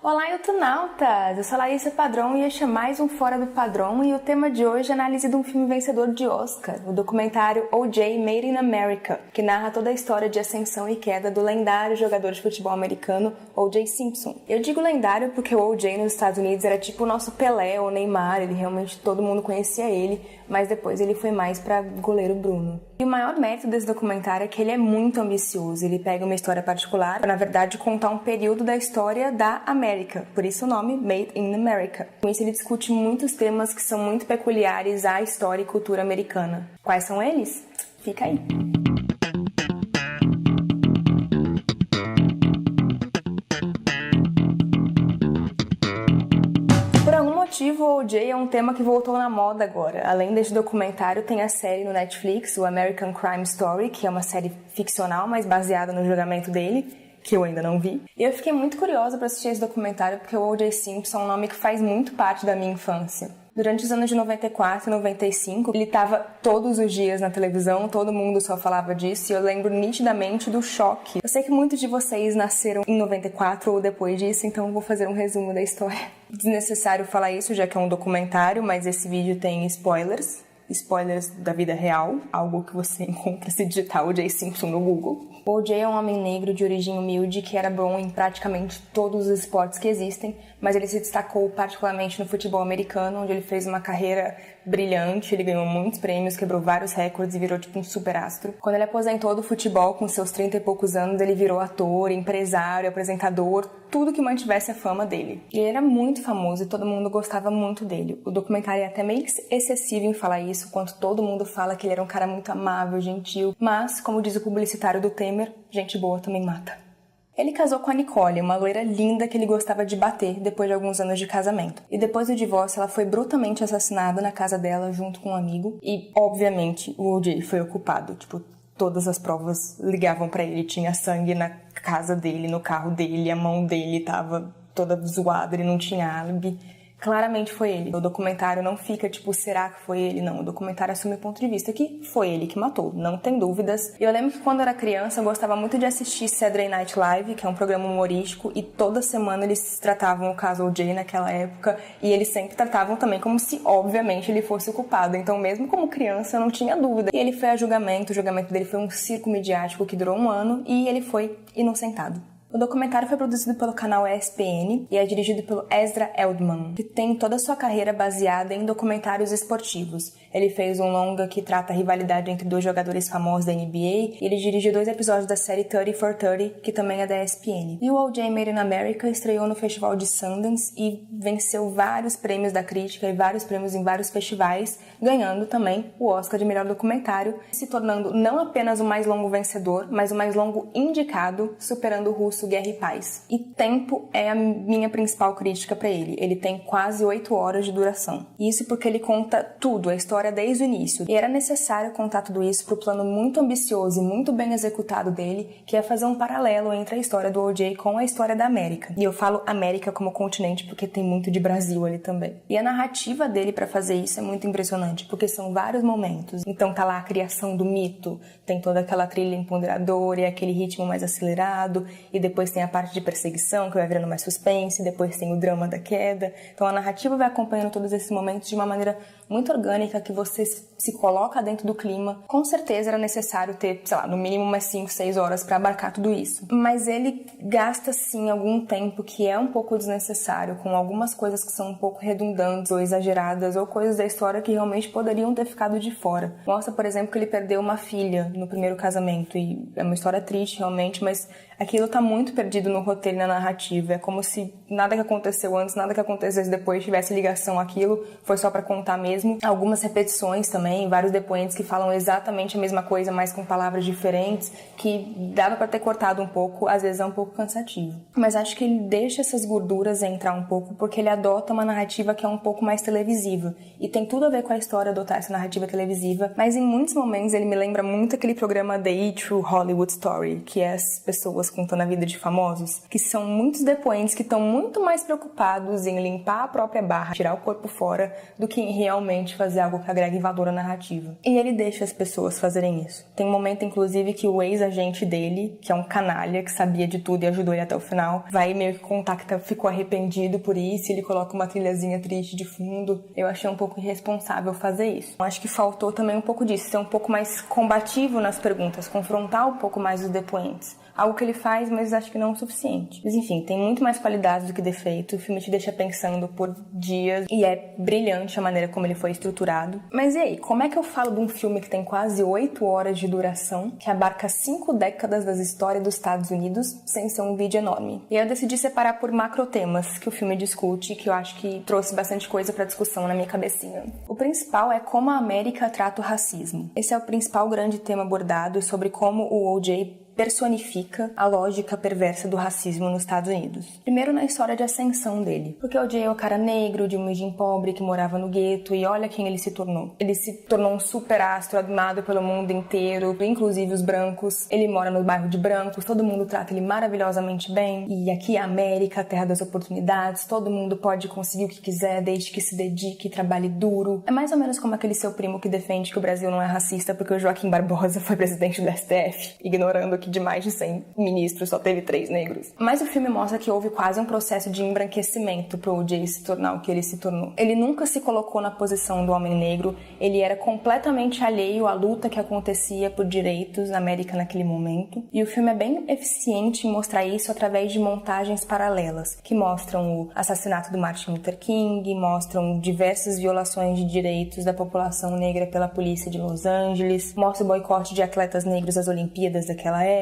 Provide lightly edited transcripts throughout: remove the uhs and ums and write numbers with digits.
Olá, Youtunautas! Eu sou a Larissa Padrão e este é mais um Fora do Padrão e o tema de hoje é a análise de um filme vencedor de Oscar, o documentário O.J. Made in America, que narra toda a história de ascensão e queda do lendário jogador de futebol americano O.J. Simpson. Eu digo lendário porque o O.J. nos Estados Unidos era tipo o nosso Pelé ou Neymar, ele realmente todo mundo conhecia ele, mas depois ele foi mais para goleiro Bruno. E o maior mérito desse documentário é que ele é muito ambicioso, ele pega uma história particular para, na verdade, contar um período da história da América, por isso o nome Made in America. Com isso ele discute muitos temas que são muito peculiares à história e cultura americana. Quais são eles? Fica aí! O O.J. é um tema que voltou na moda agora. Além deste documentário, tem a série no Netflix, o American Crime Story, que é uma série ficcional, mas baseada no julgamento dele, que eu ainda não vi. E eu fiquei muito curiosa para assistir esse documentário, porque o O.J. Simpson é um nome que faz muito parte da minha infância. Durante os anos de 94 e 95, ele estava todos os dias na televisão, todo mundo só falava disso, e eu lembro nitidamente do choque. Eu sei que muitos de vocês nasceram em 94 ou depois disso, então eu vou fazer um resumo da história. Desnecessário falar isso, já que é um documentário, mas esse vídeo tem spoilers da vida real, algo que você encontra se digitar O.J. Simpson no Google. O O.J. é um homem negro de origem humilde que era bom em praticamente todos os esportes que existem, mas ele se destacou particularmente no futebol americano, onde ele fez uma carreira brilhante, ele ganhou muitos prêmios, quebrou vários recordes e virou tipo um superastro. Quando ele aposentou do futebol com seus 30 e poucos anos, ele virou ator, empresário, apresentador, tudo que mantivesse a fama dele. E ele era muito famoso e todo mundo gostava muito dele. O documentário é até meio excessivo em falar isso, quanto todo mundo fala que ele era um cara muito amável, gentil, mas, como diz o publicitário do Temer, gente boa também mata. Ele casou com a Nicole, uma loira linda que ele gostava de bater depois de alguns anos de casamento. E depois do divórcio, ela foi brutalmente assassinada na casa dela junto com um amigo. E, obviamente, o O.J. foi o culpado. Tipo, todas as provas ligavam pra ele. Tinha sangue na casa dele, no carro dele, a mão dele tava toda zoada, ele não tinha álibi. Claramente foi ele. O documentário não fica tipo, será que foi ele? Não, o documentário assume o ponto de vista que foi ele que matou, não tem dúvidas. Eu lembro que quando eu era criança eu gostava muito de assistir Saturday Night Live, que é um programa humorístico, e toda semana eles tratavam o caso O.J. naquela época, e eles sempre tratavam também como se, obviamente, ele fosse o culpado. Então, mesmo como criança, eu não tinha dúvida. E ele foi a julgamento, o julgamento dele foi um circo midiático que durou 1 ano, e ele foi inocentado. O documentário foi produzido pelo canal ESPN e é dirigido pelo Ezra Eldman, que tem toda a sua carreira baseada em documentários esportivos. Ele fez um longa que trata a rivalidade entre 2 jogadores famosos da NBA e ele dirigiu 2 episódios da série 30 for 30, que também é da ESPN. E o O.J. Made in America estreou no Festival de Sundance e venceu vários prêmios da crítica e vários prêmios em vários festivais, ganhando também o Oscar de melhor documentário, se tornando não apenas o mais longo vencedor, mas o mais longo indicado, superando o russo Guerra e Paz. E tempo é a minha principal crítica para ele. Ele tem quase 8 horas de duração. Isso porque ele conta tudo, a história desde o início. E era necessário contar tudo isso pro plano muito ambicioso e muito bem executado dele, que é fazer um paralelo entre a história do O.J. com a história da América. E eu falo América como continente porque tem muito de Brasil ali também. E a narrativa dele para fazer isso é muito impressionante, porque são vários momentos. Então tá lá a criação do mito, tem toda aquela trilha empoderadora e aquele ritmo mais acelerado, e depois tem a parte de perseguição, que vai virando mais suspense, depois tem o drama da queda. Então a narrativa vai acompanhando todos esses momentos de uma maneira muito orgânica, que você se coloca dentro do clima. Com certeza era necessário ter, sei lá, no mínimo umas 5, 6 horas para abarcar tudo isso. Mas ele gasta, sim, algum tempo que é um pouco desnecessário, com algumas coisas que são um pouco redundantes ou exageradas, ou coisas da história que realmente poderiam ter ficado de fora. Mostra, por exemplo, que ele perdeu uma filha no primeiro casamento, e é uma história triste, realmente, mas aquilo tá muito perdido no roteiro e na narrativa. É como se nada que aconteceu antes, nada que acontecesse depois tivesse ligação àquilo, foi só pra contar mesmo. Algumas repetições também, vários depoentes que falam exatamente a mesma coisa, mas com palavras diferentes, que dava pra ter cortado um pouco, às vezes é um pouco cansativo. Mas acho que ele deixa essas gorduras entrar um pouco, porque ele adota uma narrativa que é um pouco mais televisiva. E tem tudo a ver com a história adotar essa narrativa televisiva, mas em muitos momentos ele me lembra muito aquele programa The True Hollywood Story, que é as pessoas contando a vida de famosos, que são muitos depoentes que estão muito mais preocupados em limpar a própria barra, tirar o corpo fora, do que em realmente fazer algo que agregue valor à narrativa. E ele deixa as pessoas fazerem isso. Tem um momento, inclusive, que o ex-agente dele, que é um canalha, que sabia de tudo e ajudou ele até o final, vai meio que contar que ficou arrependido por isso, ele coloca uma trilhazinha triste de fundo. Eu achei um pouco irresponsável fazer isso. Eu acho que faltou também um pouco disso, ser um pouco mais combativo nas perguntas, confrontar um pouco mais os depoentes. Algo que ele faz, mas acho que não é o suficiente. Mas enfim, tem muito mais qualidades do que defeito. O filme te deixa pensando por dias e é brilhante a maneira como ele foi estruturado. Mas e aí, como é que eu falo de um filme que tem quase 8 horas de duração, que abarca 5 décadas da história dos Estados Unidos, sem ser um vídeo enorme? E aí eu decidi separar por macrotemas que o filme discute, que eu acho que trouxe bastante coisa pra discussão na minha cabecinha. O principal é como a América trata o racismo. Esse é o principal grande tema abordado sobre como o O.J. personifica a lógica perversa do racismo nos Estados Unidos. Primeiro na história de ascensão dele, porque o O.J. é o cara negro de uma origem pobre que morava no gueto e olha quem ele se tornou. Ele se tornou um super astro amado pelo mundo inteiro, inclusive os brancos. Ele mora no bairro de brancos, todo mundo trata ele maravilhosamente bem. E aqui é a América, a terra das oportunidades, todo mundo pode conseguir o que quiser desde que se dedique e trabalhe duro. É mais ou menos como aquele seu primo que defende que o Brasil não é racista porque o Joaquim Barbosa foi presidente do STF, ignorando que de mais de 100 ministros só teve 3 negros. Mas o filme mostra que houve quase um processo de embranquecimento pro O.J. se tornar o que ele se tornou. Ele nunca se colocou na posição do homem negro, ele era completamente alheio à luta que acontecia por direitos na América naquele momento. E o filme é bem eficiente em mostrar isso através de montagens paralelas, que mostram o assassinato do Martin Luther King, mostram diversas violações de direitos da população negra pela polícia de Los Angeles, mostra o boicote de atletas negros às Olimpíadas daquela época.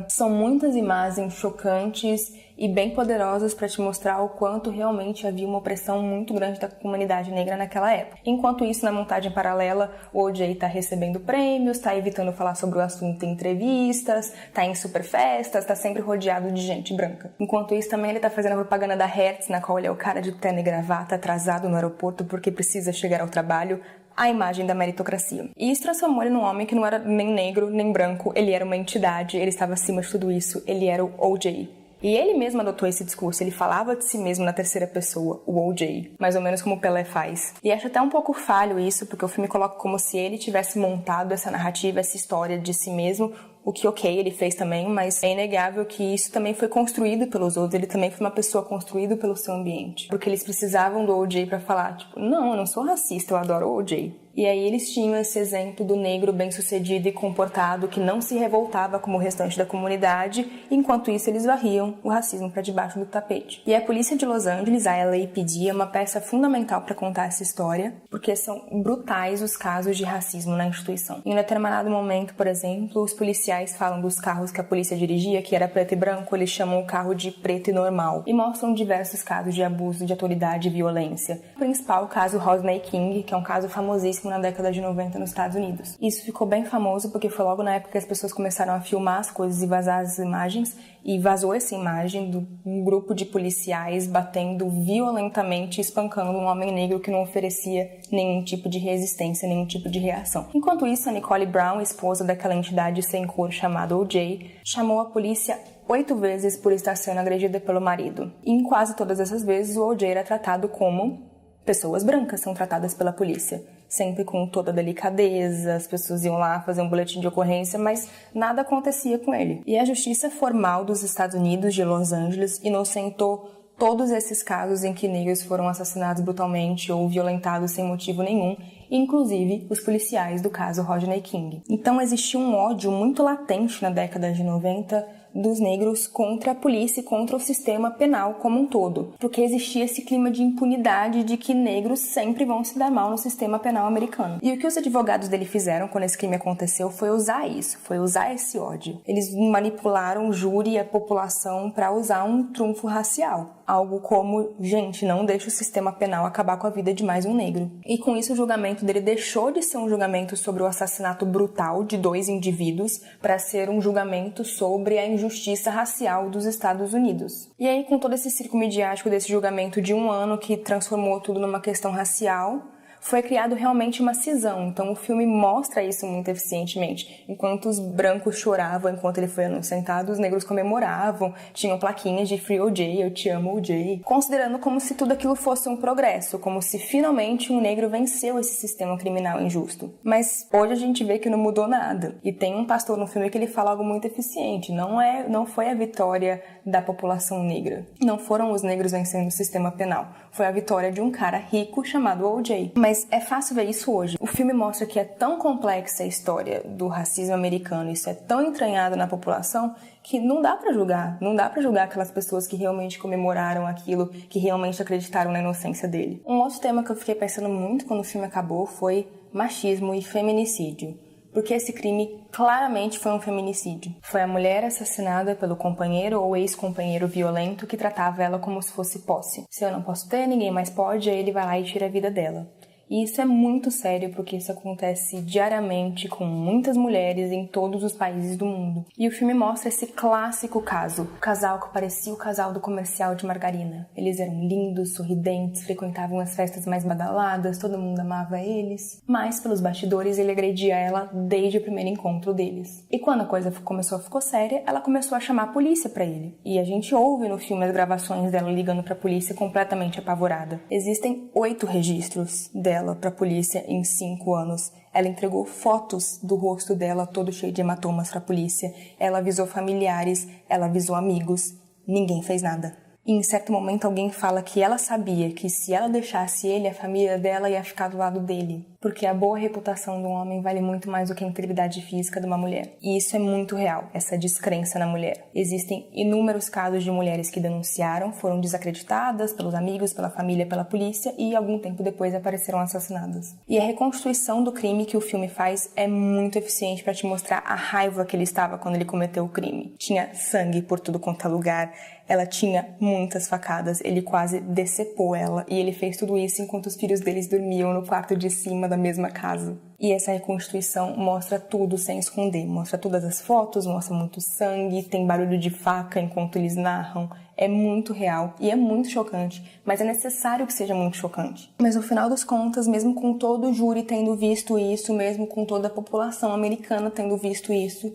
São muitas imagens chocantes e bem poderosas para te mostrar o quanto realmente havia uma opressão muito grande da comunidade negra naquela época. Enquanto isso, na montagem paralela, o O.J. está recebendo prêmios, está evitando falar sobre o assunto em entrevistas, está em super festas, está sempre rodeado de gente branca. Enquanto isso, também ele está fazendo a propaganda da Hertz, na qual ele é o cara de terno e gravata atrasado no aeroporto porque precisa chegar ao trabalho, a imagem da meritocracia. E isso transformou ele num homem que não era nem negro, nem branco, ele era uma entidade, ele estava acima de tudo isso, ele era o O.J. E ele mesmo adotou esse discurso, ele falava de si mesmo na terceira pessoa, o O.J., mais ou menos como o Pelé faz. E acho até um pouco falho isso, porque o filme coloca como se ele tivesse montado essa narrativa, essa história de si mesmo, o que ok, ele fez também, mas é inegável que isso também foi construído pelos outros, ele também foi uma pessoa construída pelo seu ambiente. Porque eles precisavam do O.J. pra falar, tipo, não, eu não sou racista, eu adoro o O.J. E aí eles tinham esse exemplo do negro bem-sucedido e comportado que não se revoltava como o restante da comunidade, enquanto isso eles varriam o racismo para debaixo do tapete. E a polícia de Los Angeles, a LAPD, é uma peça fundamental para contar essa história, porque são brutais os casos de racismo na instituição. Em um determinado momento, por exemplo, os policiais falam dos carros que a polícia dirigia, que era preto e branco, eles chamam o carro de preto e normal, e mostram diversos casos de abuso de autoridade e violência. O principal, o caso Rodney King, que é um caso famosíssimo na década de 90 nos Estados Unidos. Isso ficou bem famoso porque foi logo na época que as pessoas começaram a filmar as coisas e vazar as imagens, e vazou essa imagem de um grupo de policiais batendo violentamente, espancando um homem negro que não oferecia nenhum tipo de resistência, nenhum tipo de reação. Enquanto isso, a Nicole Brown, esposa daquela entidade sem cor chamada O.J., chamou a polícia 8 vezes por estar sendo agredida pelo marido. E em quase todas essas vezes, o O.J. era tratado como pessoas brancas são tratadas pela polícia. Sempre com toda a delicadeza, as pessoas iam lá fazer um boletim de ocorrência, mas nada acontecia com ele. E a justiça formal dos Estados Unidos de Los Angeles inocentou todos esses casos em que negros foram assassinados brutalmente ou violentados sem motivo nenhum, inclusive os policiais do caso Rodney King. Então existia um ódio muito latente na década de 90 dos negros contra a polícia e contra o sistema penal como um todo, porque existia esse clima de impunidade de que negros sempre vão se dar mal no sistema penal americano. E o que os advogados dele fizeram quando esse crime aconteceu foi usar isso, foi usar esse ódio. Eles manipularam o júri e a população para usar um trunfo racial. Algo como, gente, não deixa o sistema penal acabar com a vida de mais um negro. E com isso o julgamento dele deixou de ser um julgamento sobre o assassinato brutal de 2 indivíduos para ser um julgamento sobre a injustiça racial dos Estados Unidos. E aí, com todo esse circo midiático desse julgamento de 1 ano que transformou tudo numa questão racial, foi criado realmente uma cisão. Então o filme mostra isso muito eficientemente. Enquanto os brancos choravam enquanto ele foi inocentado, os negros comemoravam, tinham plaquinhas de Free O.J., eu te amo O.J., considerando como se tudo aquilo fosse um progresso, como se finalmente um negro venceu esse sistema criminal injusto. Mas hoje a gente vê que não mudou nada. E tem um pastor no filme que ele fala algo muito eficiente. Não foi a vitória da população negra. Não foram os negros vencendo o sistema penal. Foi a vitória de um cara rico chamado O.J. Mas é fácil ver isso hoje. O filme mostra que é tão complexa a história do racismo americano, isso é tão entranhado na população, que não dá pra julgar. Não dá pra julgar aquelas pessoas que realmente comemoraram aquilo, que realmente acreditaram na inocência dele. Um outro tema que eu fiquei pensando muito quando o filme acabou foi machismo e feminicídio. Porque esse crime claramente foi um feminicídio. Foi a mulher assassinada pelo companheiro ou ex-companheiro violento que tratava ela como se fosse posse. Se eu não posso ter, ninguém mais pode, aí ele vai lá e tira a vida dela. E isso é muito sério porque isso acontece diariamente com muitas mulheres em todos os países do mundo. E o filme mostra esse clássico caso. O casal que parecia o casal do comercial de margarina. Eles eram lindos, sorridentes, frequentavam as festas mais badaladas, todo mundo amava eles. Mas, pelos bastidores, ele agredia ela desde o primeiro encontro deles. E quando a coisa começou a ficar séria, ela começou a chamar a polícia pra ele. E a gente ouve no filme as gravações dela ligando pra polícia completamente apavorada. Existem 8 registros dela para a polícia em 5 anos. Ela entregou fotos do rosto dela todo cheio de hematomas para a polícia. Ela avisou familiares, ela avisou amigos. Ninguém fez nada. E em certo momento alguém fala que ela sabia que se ela deixasse ele, a família dela ia ficar do lado dele. Porque a boa reputação de um homem vale muito mais do que a integridade física de uma mulher. E isso é muito real, essa descrença na mulher. Existem inúmeros casos de mulheres que denunciaram, foram desacreditadas pelos amigos, pela família, pela polícia e algum tempo depois apareceram assassinadas. E a reconstrução do crime que o filme faz é muito eficiente para te mostrar a raiva que ele estava quando ele cometeu o crime. Tinha sangue por tudo quanto é lugar, ela tinha muitas facadas, ele quase decepou ela e ele fez tudo isso enquanto os filhos deles dormiam no quarto de cima da mesma casa. E essa reconstrução mostra tudo sem esconder, mostra todas as fotos, mostra muito sangue, tem barulho de faca enquanto eles narram. É muito real e é muito chocante, mas é necessário que seja muito chocante. Mas no final das contas, mesmo com todo o júri tendo visto isso, mesmo com toda a população americana tendo visto isso,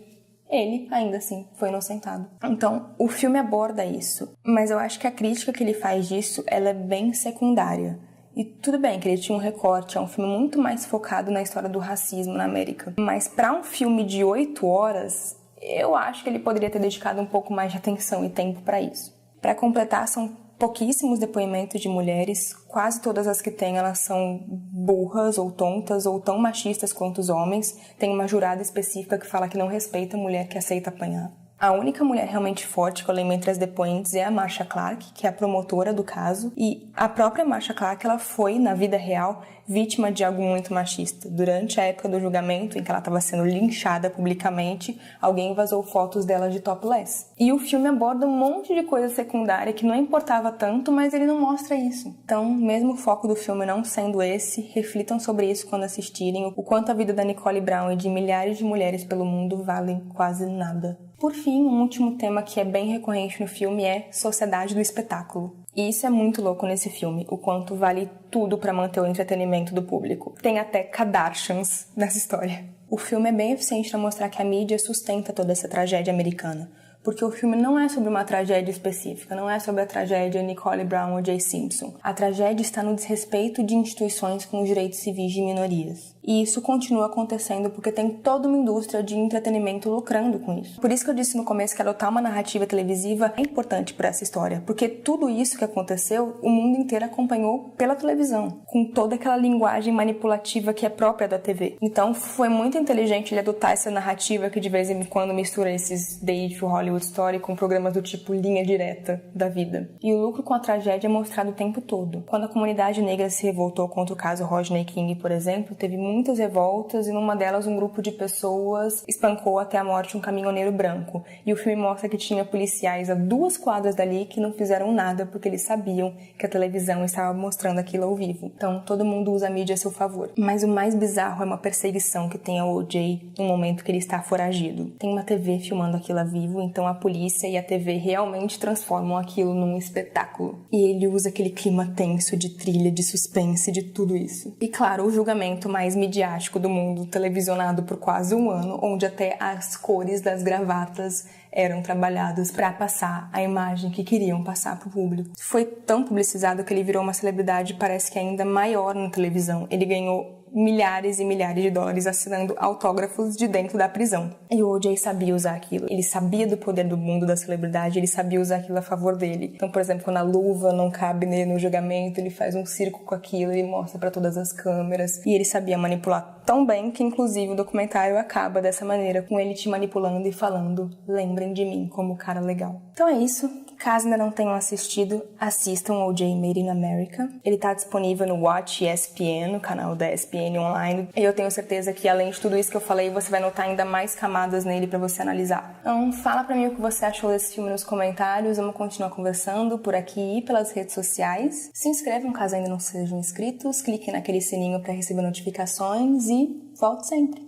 ele, ainda assim, foi inocentado. Então, o filme aborda isso, mas eu acho que a crítica que ele faz disso, ela é bem secundária. E tudo bem que ele tinha um recorte, é um filme muito mais focado na história do racismo na América. Mas para um filme de 8 horas, eu acho que ele poderia ter dedicado um pouco mais de atenção e tempo para isso. Para completar, são pouquíssimos depoimentos de mulheres, quase todas as que tem, elas são burras ou tontas ou tão machistas quanto os homens. Tem uma jurada específica que fala que não respeita a mulher que aceita apanhar. A única mulher realmente forte que eu lembro entre as depoentes é a Marcia Clark, que é a promotora do caso, e a própria Marcia Clark, ela foi, na vida real, vítima de algo muito machista. Durante a época do julgamento, em que ela estava sendo linchada publicamente, alguém vazou fotos dela de topless. E o filme aborda um monte de coisa secundária que não importava tanto, mas ele não mostra isso. Então, mesmo o foco do filme não sendo esse, reflitam sobre isso quando assistirem, o quanto a vida da Nicole Brown e de milhares de mulheres pelo mundo valem quase nada. Por fim, um último tema que é bem recorrente no filme é sociedade do espetáculo. E isso é muito louco nesse filme, o quanto vale tudo para manter o entretenimento do público. Tem até Kardashians nessa história. O filme é bem eficiente para mostrar que a mídia sustenta toda essa tragédia americana. Porque o filme não é sobre uma tragédia específica, não é sobre a tragédia Nicole Brown ou Jay Simpson. A tragédia está no desrespeito de instituições com os direitos civis de minorias. E isso continua acontecendo porque tem toda uma indústria de entretenimento lucrando com isso. Por isso que eu disse no começo que adotar uma narrativa televisiva é importante para essa história, porque tudo isso que aconteceu, o mundo inteiro acompanhou pela televisão, com toda aquela linguagem manipulativa que é própria da TV. Então foi muito inteligente ele adotar essa narrativa que de vez em quando mistura esses Date for Hollywood Story com programas do tipo linha direta da vida. E o lucro com a tragédia é mostrado o tempo todo. Quando a comunidade negra se revoltou contra o caso Rodney King, por exemplo, teve muita muitas revoltas e numa delas um grupo de pessoas espancou até a morte um caminhoneiro branco. E o filme mostra que tinha policiais a 2 quadras dali que não fizeram nada porque eles sabiam que a televisão estava mostrando aquilo ao vivo. Então todo mundo usa a mídia a seu favor. Mas o mais bizarro é uma perseguição que tem ao O.J. no momento que ele está foragido. Tem uma TV filmando aquilo a vivo, então a polícia e a TV realmente transformam aquilo num espetáculo. E ele usa aquele clima tenso de trilha, de suspense, de tudo isso. E claro, o julgamento mais midiático do mundo, televisionado por quase um ano, onde até as cores das gravatas eram trabalhadas para passar a imagem que queriam passar para o público. Foi tão publicizado que ele virou uma celebridade, parece que ainda maior na televisão. Ele ganhou milhares e milhares de dólares assinando autógrafos de dentro da prisão. E o O.J. sabia usar aquilo. Ele sabia do poder do mundo da celebridade, ele sabia usar aquilo a favor dele. Então, por exemplo, quando a luva não cabe nele no julgamento, ele faz um circo com aquilo, ele mostra para todas as câmeras. E ele sabia manipular tão bem que, inclusive, o documentário acaba dessa maneira, com ele te manipulando e falando: lembrem de mim como cara legal. Então é isso. Caso ainda não tenham assistido, assistam O.J. Made in America. Ele está disponível no Watch ESPN, no canal da ESPN Online. E eu tenho certeza que, além de tudo isso que eu falei, você vai notar ainda mais camadas nele para você analisar. Então, fala pra mim o que você achou desse filme nos comentários. Vamos continuar conversando por aqui e pelas redes sociais. Se inscrevam caso ainda não sejam inscritos. Clique naquele sininho para receber notificações e volte sempre.